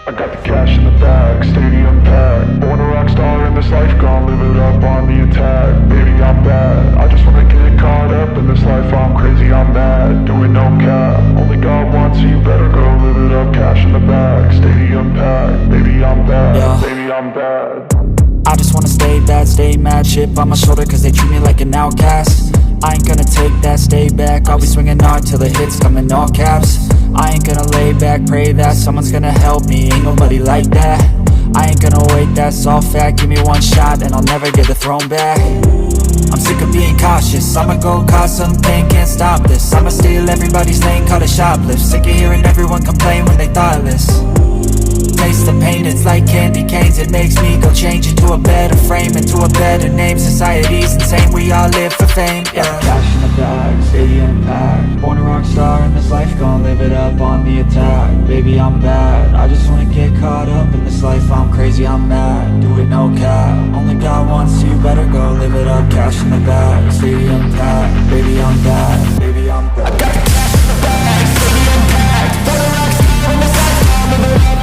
I got the cash in the bag, stadium packed. Born a rock star in this life, gon' live it up on the attack. Baby, I'm bad, I just wanna get caught up in this life. I'm crazy, I'm mad, doing no cap. Only God wants you, better go live it up. Cash in the bag, stadium packed. Baby, I'm bad, yeah. Baby, I'm bad. I just wanna stay bad, stay mad. Chip on my shoulder cause they treat me like an outcast. I ain't gonna take that, stay back. I'll be swinging hard till the hits come in all caps. I ain't gonna lay back, pray that someone's gonna help me. Ain't nobody like that. I ain't gonna wait, that's all fact. Give me one shot and I'll never get the throne back. I'm sick of being cautious, I'ma go cause something, can't stop this. I'ma steal everybody's lane, call it shoplift. Sick of hearing everyone complain when they thoughtless. Taste the pain, it's like candy canes. It makes me go change into a better frame, into a better name. Society's insane, we all live for fame, yeah. Cash in the bag, stadium packed. Born a rock star in this life, gon' live it up on the attack. Baby, I'm bad, I just wanna get caught up in this life. I'm crazy, I'm mad, do it no cap. Only God wants you, better go live it up. Cash in the bag, stadium packed. Baby, I'm bad, baby, I'm bad. I got the cash in the bag, stadium packed. Born a rock star in this life, gon' live it up.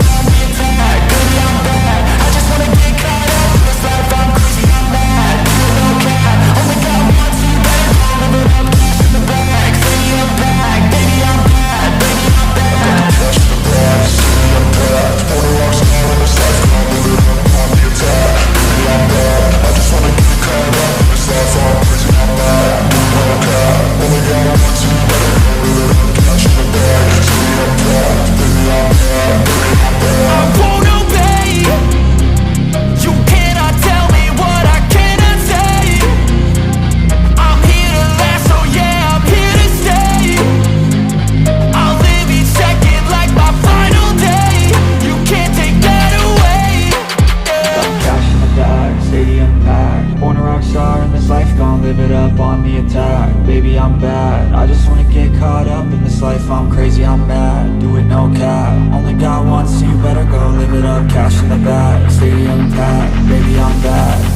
Live it up on the attack. Baby, I'm bad, I just wanna get caught up in this life. I'm crazy, I'm mad, do it no cap. Only God wants you, better go live it up. Cash in the bag, stadium packed. Baby, I'm bad.